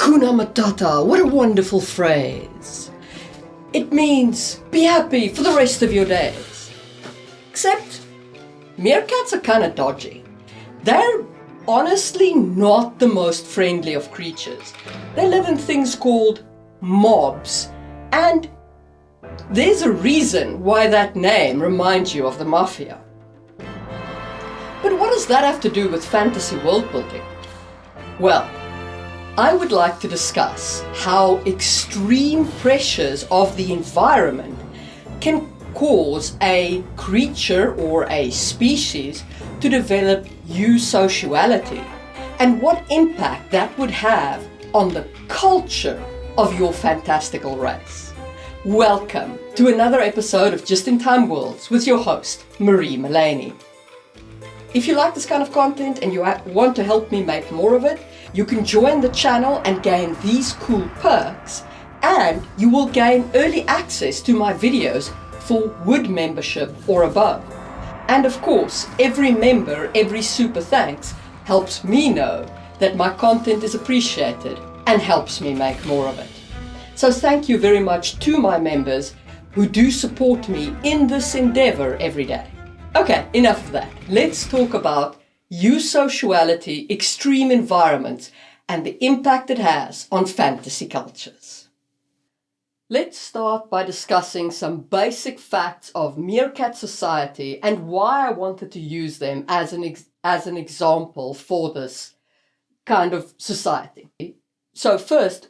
Hakuna Matata, what a wonderful phrase. It means be happy for the rest of your days. Except, meerkats are kind of dodgy. They're honestly not the most friendly of creatures. They live in things called mobs, and there's a reason why that name reminds you of the mafia. But what does that have to do with fantasy world building? Well, I would like to discuss how extreme pressures of the environment can cause a creature or a species to develop eusociality, and what impact that would have on the culture of your fantastical race. Welcome to another episode of Just in Time Worlds with your host, Marie Mullaney. If you like this kind of content and you want to help me make more of it, you can join the channel and gain these cool perks, and you will gain early access to my videos for wood membership or above. And of course, every member, every super thanks helps me know that my content is appreciated and helps me make more of it. So thank you very much to my members who do support me in this endeavor every day. Okay, enough of that. Let's talk about eusociality, extreme environments, and the impact it has on fantasy cultures. Let's start by discussing some basic facts of meerkat society and why I wanted to use them as an example for this kind of society. So first,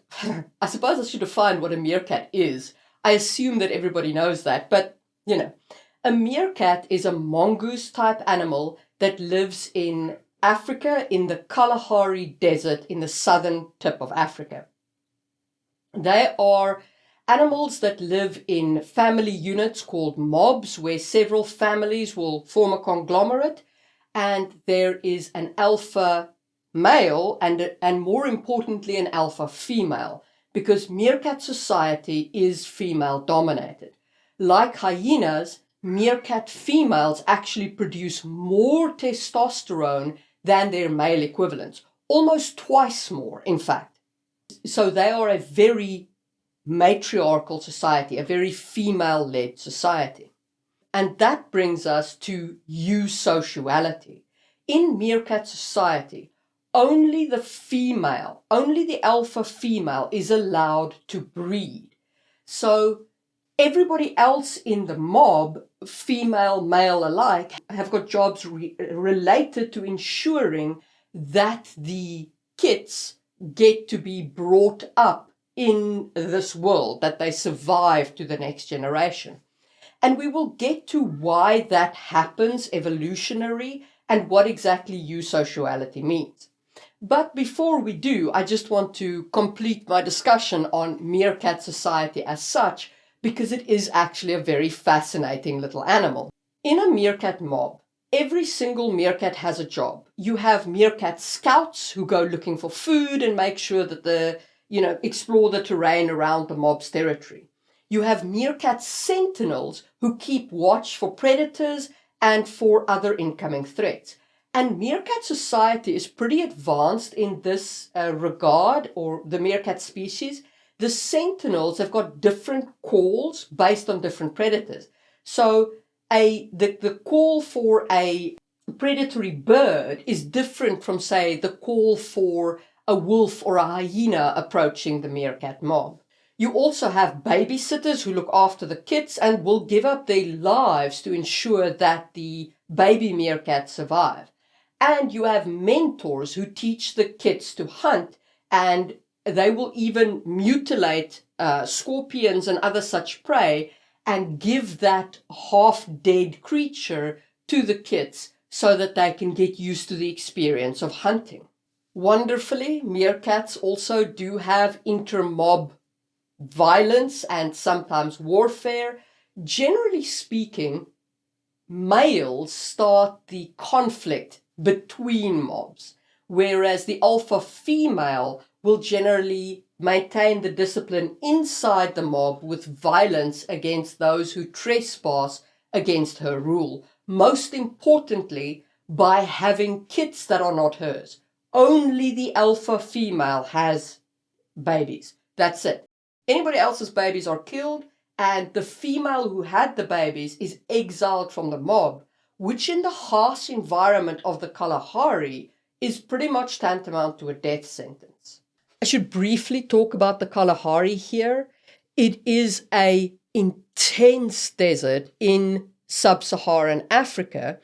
I suppose I should define what a meerkat is. I assume that everybody knows that, but a meerkat is a mongoose type animal that lives in Africa, in the Kalari desert in the southern tip of Africa. They are animals that live in family units called mobs, where several families will form a conglomerate, and there is an alpha male and more importantly an alpha female, because meerkat society is female dominated. Like hyenas, meerkat females actually produce more testosterone than their male equivalents, almost twice more, in fact. So they are a very matriarchal society, a very female-led society. And that brings us to eusociality. In meerkat society, only the alpha female is allowed to breed. So everybody else in the mob, female, male alike, have got jobs related to ensuring that the kids get to be brought up in this world, that they survive to the next generation. And we will get to why that happens evolutionary and what exactly eusociality means. But before we do, I just want to complete my discussion on meerkat society as such, because it is actually a very fascinating little animal. In a meerkat mob, every single meerkat has a job. You have meerkat scouts who go looking for food and make sure that explore the terrain around the mob's territory. You have meerkat sentinels who keep watch for predators and for other incoming threats. And meerkat society is pretty advanced in this regard, or the meerkat species. The sentinels have got different calls based on different predators. So the call for a predatory bird is different from, say, the call for a wolf or a hyena approaching the meerkat mob. You also have babysitters who look after the kids and will give up their lives to ensure that the baby meerkats survive. And you have mentors who teach the kids to hunt, and they will even mutilate scorpions and other such prey and give that half-dead creature to the kids so that they can get used to the experience of hunting. Wonderfully, meerkats also do have inter-mob violence and sometimes warfare. Generally speaking, males start the conflict between mobs, whereas the alpha female will generally maintain the discipline inside the mob with violence against those who trespass against her rule. Most importantly, by having kids that are not hers. Only the alpha female has babies. That's it. Anybody else's babies are killed, and the female who had the babies is exiled from the mob, which in the harsh environment of the Kalahari is pretty much tantamount to a death sentence. I should briefly talk about the Kalahari here. It is an intense desert in sub-Saharan Africa.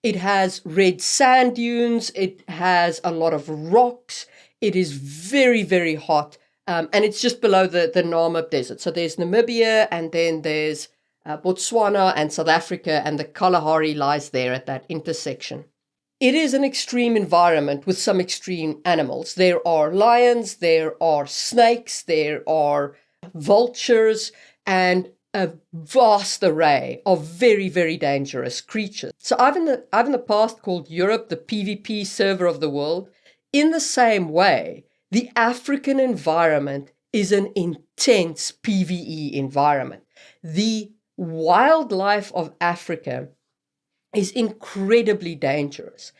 It has red sand dunes, it has a lot of rocks, it is very, very hot, and it's just below the Namib Desert. So there's Namibia, and then there's Botswana and South Africa, and the Kalahari lies there at that intersection. It is an extreme environment with some extreme animals. There are lions, there are snakes, there are vultures, and a vast array of very, very dangerous creatures. So I've in the past called Europe the PvP server of the world. In the same way, the African environment is an intense PvE environment. The wildlife of Africa is incredibly dangerous.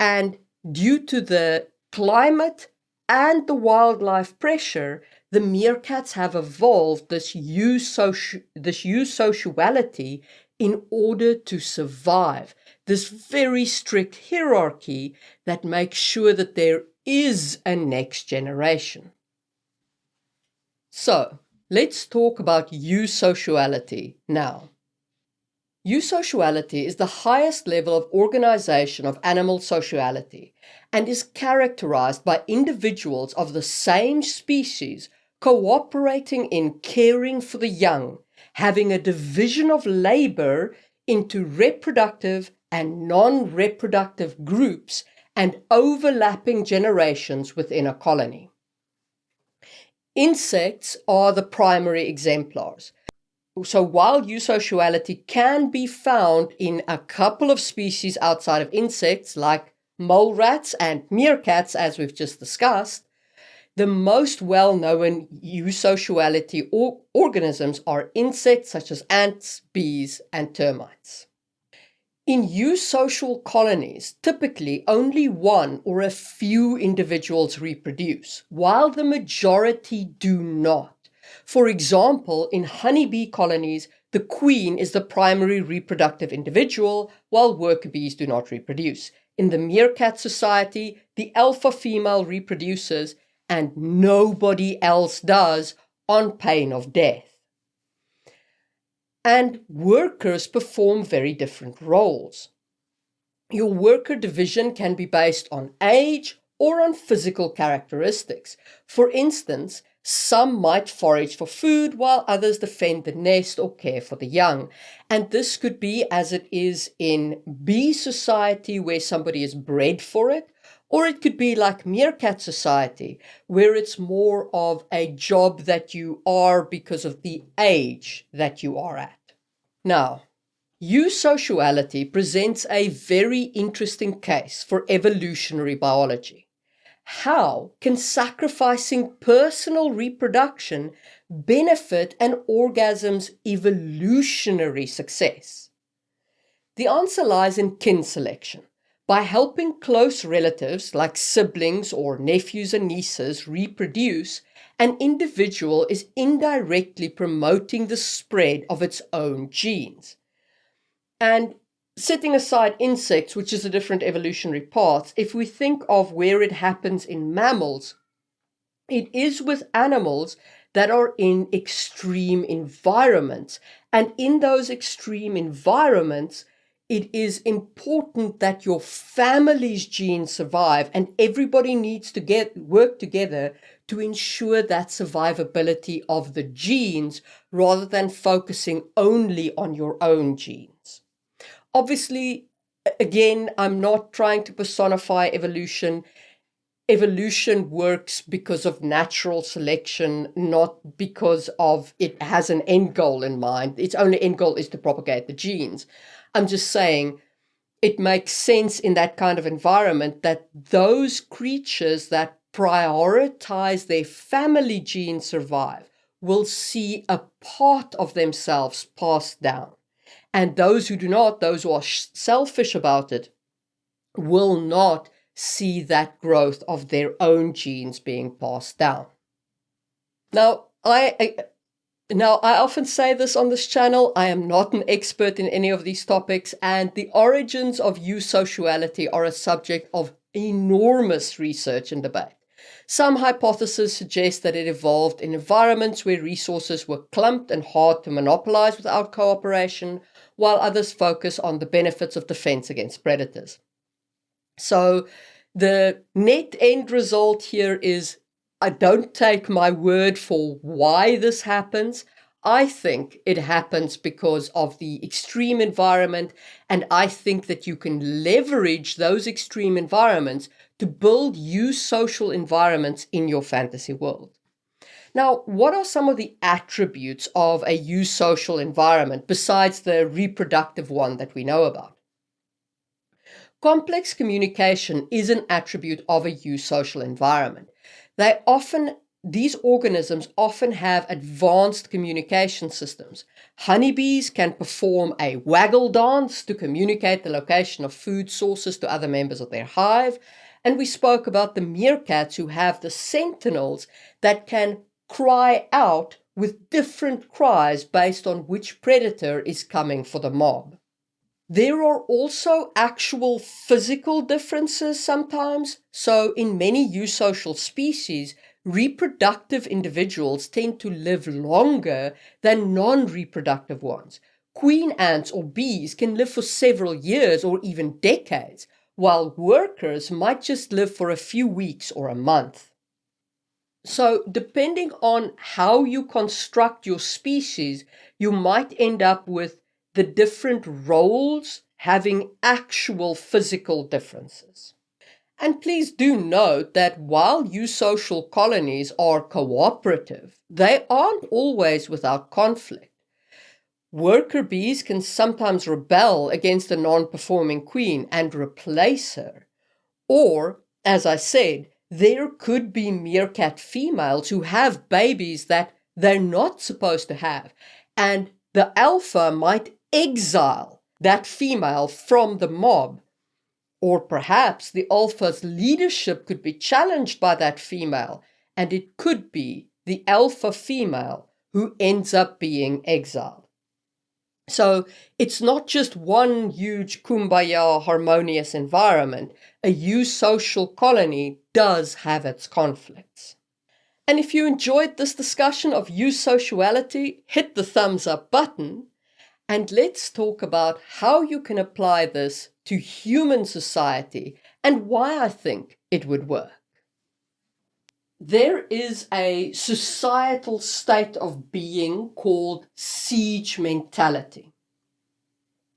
And due to the climate and the wildlife pressure, the meerkats have evolved this eusociality in order to survive. This very strict hierarchy that makes sure that there is a next generation. So, let's talk about eusociality now. Eusociality is the highest level of organization of animal sociality and is characterized by individuals of the same species cooperating in caring for the young, having a division of labor into reproductive and non-reproductive groups, and overlapping generations within a colony. Insects are the primary exemplars. So while eusociality can be found in a couple of species outside of insects, like mole rats and meerkats, as we've just discussed, the most well-known eusociality organisms are insects such as ants, bees, and termites. In eusocial colonies, typically only one or a few individuals reproduce, while the majority do not. For example, in honeybee colonies, the queen is the primary reproductive individual, while worker bees do not reproduce. In the meerkat society, the alpha female reproduces, and nobody else does, on pain of death. And workers perform very different roles. Your worker division can be based on age or on physical characteristics. For instance, some might forage for food while others defend the nest or care for the young. And this could be as it is in bee society, where somebody is bred for it, or it could be like meerkat society, where it's more of a job that you are because of the age that you are at. Now, eusociality presents a very interesting case for evolutionary biology. How can sacrificing personal reproduction benefit an organism's evolutionary success? The answer lies in kin selection. By helping close relatives like siblings or nephews and nieces reproduce, an individual is indirectly promoting the spread of its own genes. And setting aside insects, which is a different evolutionary path, if we think of where it happens in mammals, it is with animals that are in extreme environments. And in those extreme environments, it is important that your family's genes survive, and everybody needs to work together to ensure that survivability of the genes rather than focusing only on your own genes. Obviously, again, I'm not trying to personify evolution. Evolution works because of natural selection, not because of it has an end goal in mind. Its only end goal is to propagate the genes. I'm just saying it makes sense in that kind of environment that those creatures that prioritize their family genes survive will see a part of themselves passed down. And those who do not, those who are selfish about it, will not see that growth of their own genes being passed down. Now, I often say this on this channel, I am not an expert in any of these topics, and the origins of eusociality are a subject of enormous research and debate. Some hypotheses suggest that it evolved in environments where resources were clumped and hard to monopolize without cooperation, while others focus on the benefits of defense against predators. So the net end result here is, I don't take my word for why this happens. I think it happens because of the extreme environment, and I think that you can leverage those extreme environments to build eusocial environments in your fantasy world. Now, what are some of the attributes of a eusocial environment besides the reproductive one that we know about? Complex communication is an attribute of a eusocial environment. These organisms often have advanced communication systems. Honeybees can perform a waggle dance to communicate the location of food sources to other members of their hive. And we spoke about the meerkats, who have the sentinels that can cry out with different cries based on which predator is coming for the mob. There are also actual physical differences sometimes. So in many eusocial species, reproductive individuals tend to live longer than non-reproductive ones. Queen ants or bees can live for several years or even decades, while workers might just live for a few weeks or a month. So depending on how you construct your species, you might end up with the different roles having actual physical differences. And please do note that while eusocial colonies are cooperative, they aren't always without conflict. Worker bees can sometimes rebel against a non-performing queen and replace her. Or, as I said, there could be meerkat females who have babies that they're not supposed to have, and the alpha might exile that female from the mob. Or perhaps the alpha's leadership could be challenged by that female, and it could be the alpha female who ends up being exiled. So it's not just one huge kumbaya harmonious environment. A eusocial colony does have its conflicts. And if you enjoyed this discussion of eusociality, hit the thumbs up button, and let's talk about how you can apply this to human society and why I think it would work. There is a societal state of being called siege mentality,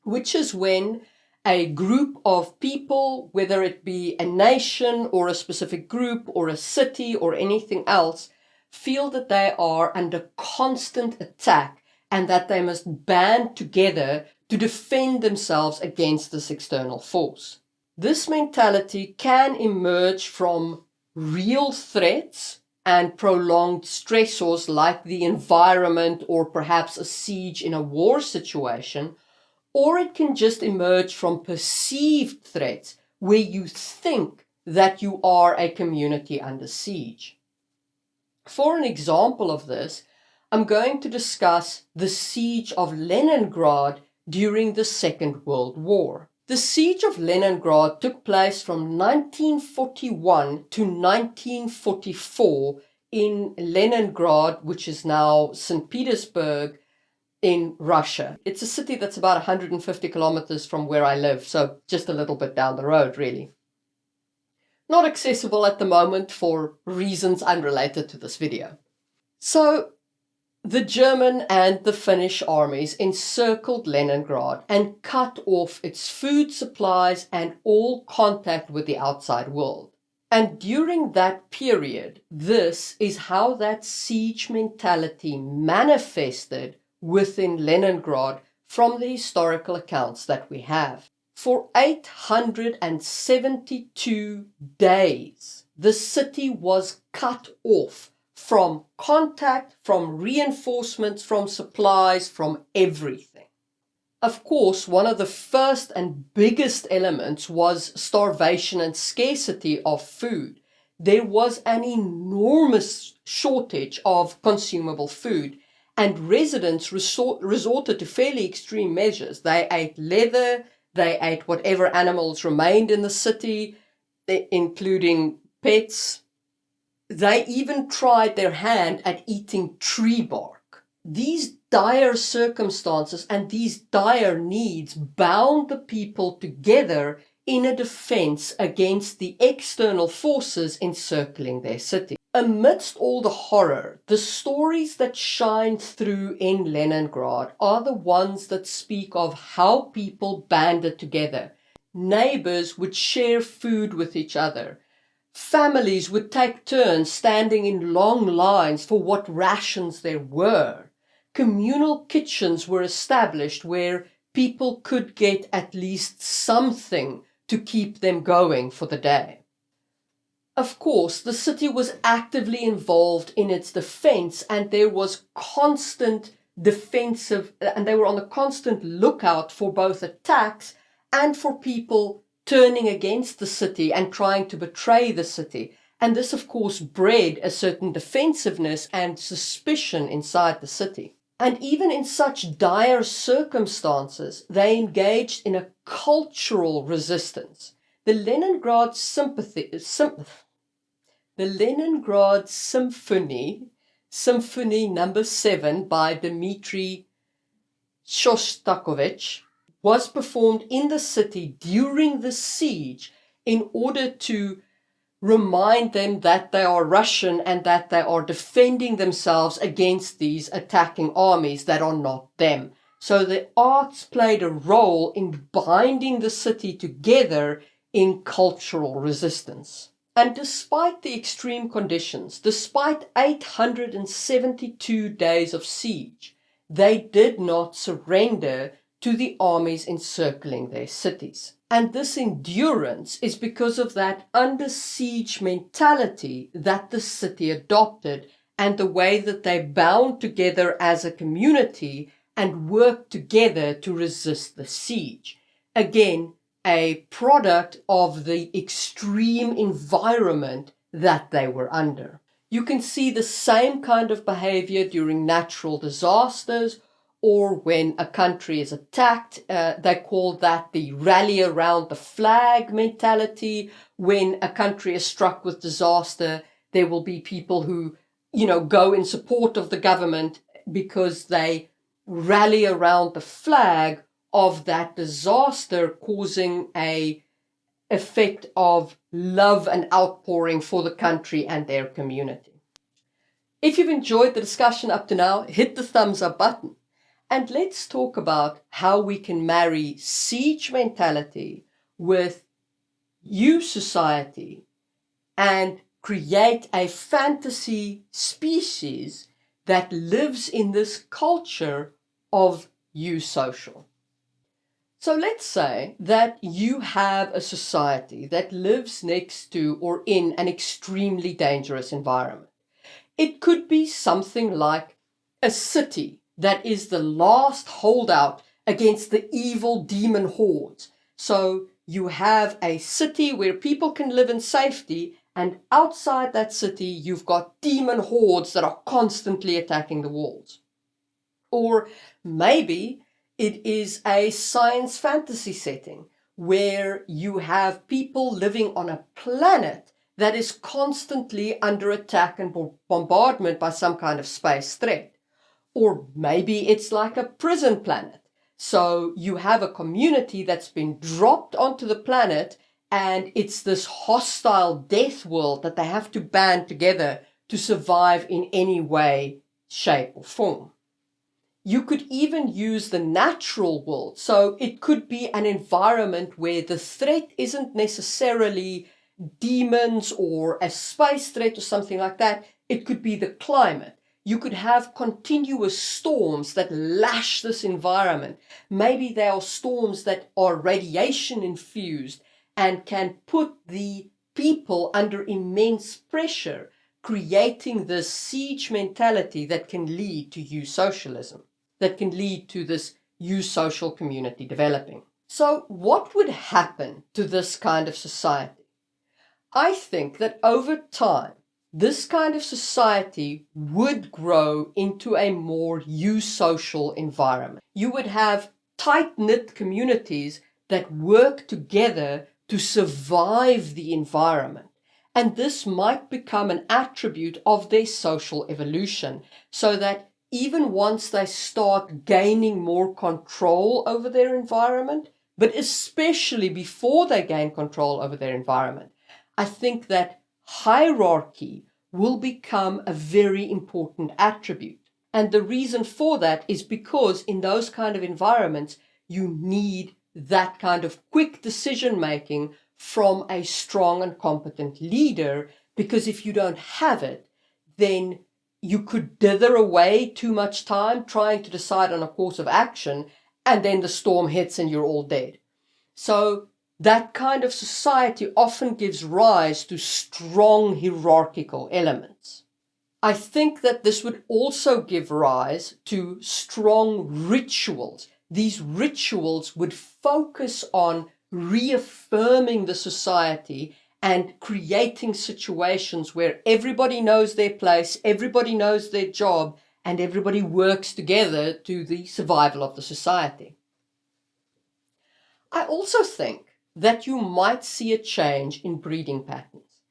which is when a group of people, whether it be a nation or a specific group or a city or anything else, feel that they are under constant attack and that they must band together to defend themselves against this external force. This mentality can emerge from real threats and prolonged stressors like the environment or perhaps a siege in a war situation, or it can just emerge from perceived threats where you think that you are a community under siege. For an example of this, I'm going to discuss the siege of Leningrad during the Second World War. The siege of Leningrad took place from 1941 to 1944 in Leningrad, which is now St. Petersburg, in Russia. It's a city that's about 150 kilometers from where I live, so just a little bit down the road, really. Not accessible at the moment for reasons unrelated to this video. So, the German and the Finnish armies encircled Leningrad and cut off its food supplies and all contact with the outside world. And during that period, this is how that siege mentality manifested within Leningrad from the historical accounts that we have. For 872 days, the city was cut off from contact, from reinforcements, from supplies, from everything. Of course, one of the first and biggest elements was starvation and scarcity of food. there was an enormous shortage of consumable food, and residents resorted to fairly extreme measures. They ate leather, they ate whatever animals remained in the city, including pets. They even tried their hand at eating tree bark. These dire circumstances and these dire needs bound the people together in a defense against the external forces encircling their city. Amidst all the horror, the stories that shine through in Leningrad are the ones that speak of how people banded together. Neighbors would share food with each other. Families would take turns standing in long lines for what rations there were. Communal kitchens were established where people could get at least something to keep them going for the day. Of course, the city was actively involved in its defense, and there was constant defensive, and they were on the constant lookout for both attacks and for people turning against the city and trying to betray the city. And this, of course, bred a certain defensiveness and suspicion inside the city. And even in such dire circumstances, they engaged in a cultural resistance. The Leningrad Symphony Number 7 by Dmitri Shostakovich, was performed in the city during the siege in order to remind them that they are Russian and that they are defending themselves against these attacking armies that are not them. So the arts played a role in binding the city together in cultural resistance. And despite the extreme conditions, despite 872 days of siege, they did not surrender to the armies encircling their cities. And this endurance is because of that under siege mentality that the city adopted and the way that they bound together as a community and worked together to resist the siege. Again, a product of the extreme environment that they were under. You can see the same kind of behavior during natural disasters or when a country is attacked. They call that the rally around the flag mentality. When a country is struck with disaster, there will be people who, go in support of the government because they rally around the flag of that disaster, causing a effect of love and outpouring for the country and their community. If you've enjoyed the discussion up to now, hit the thumbs up button. And let's talk about how we can marry siege mentality with Eusociety and create a fantasy species that lives in this culture of Eusocial. So let's say that you have a society that lives next to or in an extremely dangerous environment. It could be something like a city that is the last holdout against the evil demon hordes. So you have a city where people can live in safety, and outside that city you've got demon hordes that are constantly attacking the walls. Or maybe it is a science fantasy setting where you have people living on a planet that is constantly under attack and bombardment by some kind of space threat. Or maybe it's like a prison planet. So you have a community that's been dropped onto the planet, and it's this hostile death world that they have to band together to survive in any way, shape, or form. You could even use the natural world. So it could be an environment where the threat isn't necessarily demons or a space threat or something like that. It could be the climate. You could have continuous storms that lash this environment. Maybe there are storms that are radiation infused and can put the people under immense pressure, creating this siege mentality that can lead to eusocialism, that can lead to this eusocial community developing. So what would happen to this kind of society? I think that over time, this kind of society would grow into a more eusocial environment. You would have tight-knit communities that work together to survive the environment. And this might become an attribute of their social evolution, so that even once they start gaining more control over their environment, but especially before they gain control over their environment, I think that hierarchy will become a very important attribute. And the reason for that is because in those kind of environments, you need that kind of quick decision making from a strong and competent leader, because if you don't have it, then you could dither away too much time trying to decide on a course of action, and then the storm hits and you're all dead. So that kind of society often gives rise to strong hierarchical elements. I think that this would also give rise to strong rituals. These rituals would focus on reaffirming the society and creating situations where everybody knows their place, everybody knows their job, and everybody works together to the survival of the society. I also think that you might see a change in breeding patterns.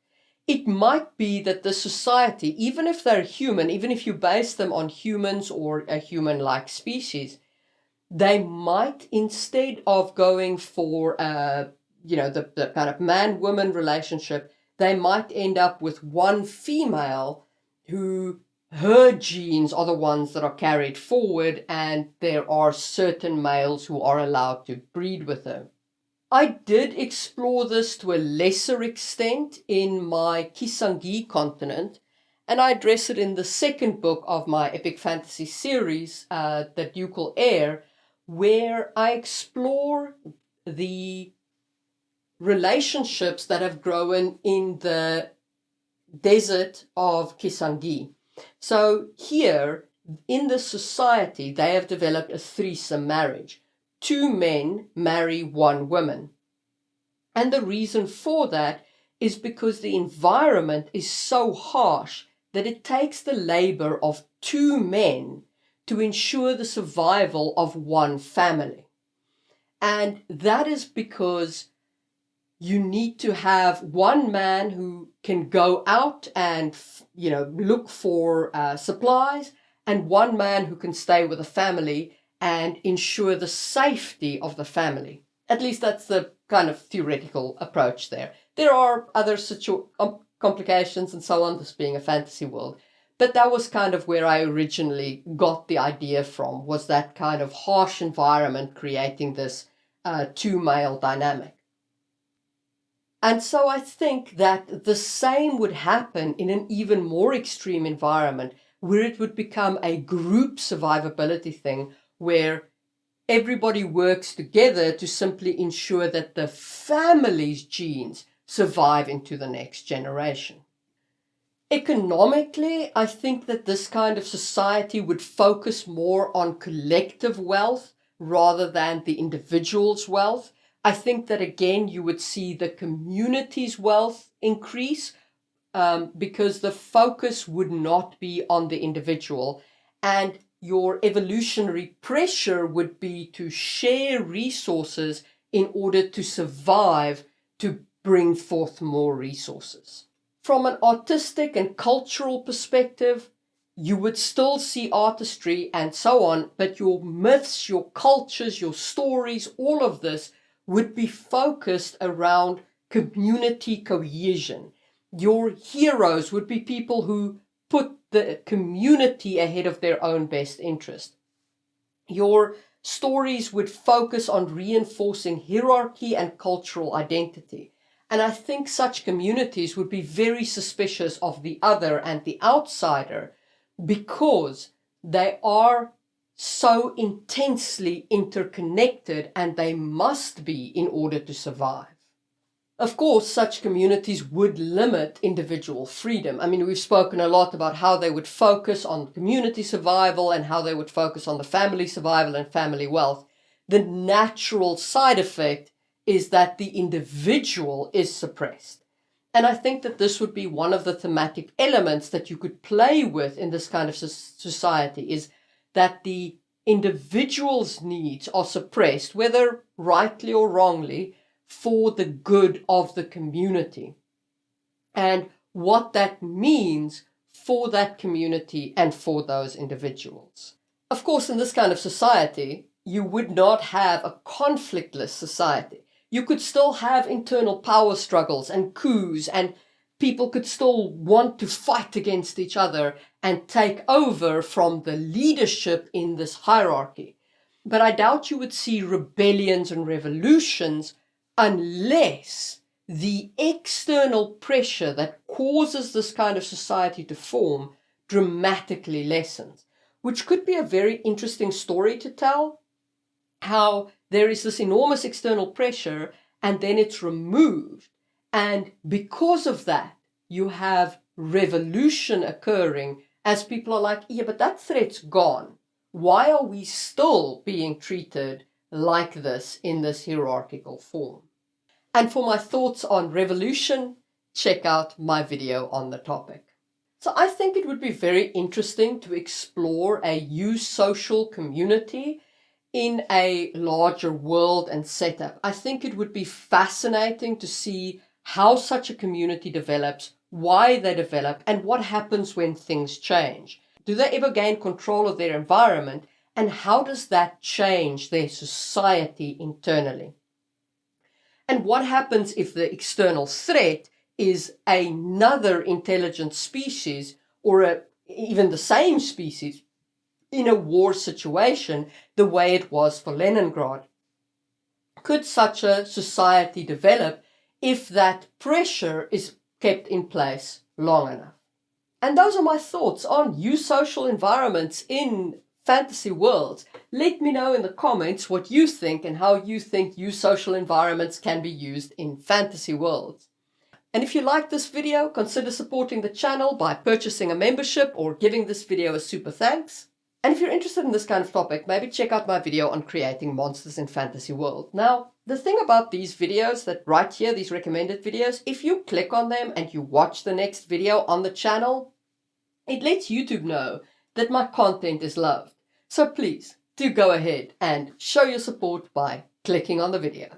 It might be that the society, even if they're human, even if you base them on humans or a human-like species, they might, instead of going for the kind of man-woman relationship, they might end up with one female who her genes are the ones that are carried forward, and there are certain males who are allowed to breed with her. I did explore this to a lesser extent in my Kisangi continent, and I address it in the second book of my epic fantasy series, The Ducal Heir, where I explore the relationships that have grown in the desert of Kisangi. So here, in this society, they have developed a threesome marriage. 2 men marry 1 woman. And the reason for that is because the environment is so harsh that it takes the labor of 2 men to ensure the survival of 1 family. And that is because you need to have 1 man who can go out and, look for supplies, and 1 man who can stay with the family and ensure the safety of the family. At least that's the kind of theoretical approach there. There are other complications and so on, this being a fantasy world. But that was kind of where I originally got the idea from, was that kind of harsh environment creating this 2-male dynamic. And so I think that the same would happen in an even more extreme environment, where it would become a group survivability thing, where everybody works together to simply ensure that the family's genes survive into the next generation. Economically, I think that this kind of society would focus more on collective wealth rather than the individual's wealth. I think that, again, you would see the community's wealth increase because the focus would not be on the individual, and your evolutionary pressure would be to share resources in order to survive, to bring forth more resources. From an artistic and cultural perspective, you would still see artistry and so on, but your myths, your cultures, your stories, all of this would be focused around community cohesion. Your heroes would be people who put the community ahead of their own best interest. Your stories would focus on reinforcing hierarchy and cultural identity. And I think such communities would be very suspicious of the other and the outsider, because they are so intensely interconnected, and they must be in order to survive. Of course, such communities would limit individual freedom. I mean, we've spoken a lot about how they would focus on community survival and how they would focus on the family survival and family wealth. The natural side effect is that the individual is suppressed. And I think that this would be one of the thematic elements that you could play with in this kind of society, is that the individual's needs are suppressed, whether rightly or wrongly, for the good of the community. And what that means for that community and for those individuals. Of course, in this kind of society, you would not have a conflictless society. You could still have internal power struggles and coups, and people could still want to fight against each other and take over from the leadership in this hierarchy. But I doubt you would see rebellions and revolutions unless the external pressure that causes this kind of society to form dramatically lessens, which could be a very interesting story to tell, how there is this enormous external pressure and then it's removed. And because of that, you have revolution occurring as people are like, yeah, but that threat's gone. Why are we still being treated like this in this hierarchical form? And for my thoughts on revolution, check out my video on the topic. So I think it would be very interesting to explore a eusocial community in a larger world and setup. I think it would be fascinating to see how such a community develops, why they develop, and what happens when things change. Do they ever gain control of their environment, and how does that change their society internally? And what happens if the external threat is another intelligent species, or even the same species, in a war situation, the way it was for Leningrad? Could such a society develop if that pressure is kept in place long enough? And those are my thoughts on eusocial environments in fantasy worlds. Let me know in the comments what you think and how you think eusocial environments can be used in fantasy worlds. And if you like this video, consider supporting the channel by purchasing a membership or giving this video a super thanks. And if you're interested in this kind of topic, maybe check out my video on creating monsters in fantasy world. Now, the thing about these videos, that right here, these recommended videos, if you click on them and you watch the next video on the channel, it lets YouTube know that my content is loved. So please do go ahead and show your support by clicking on the video.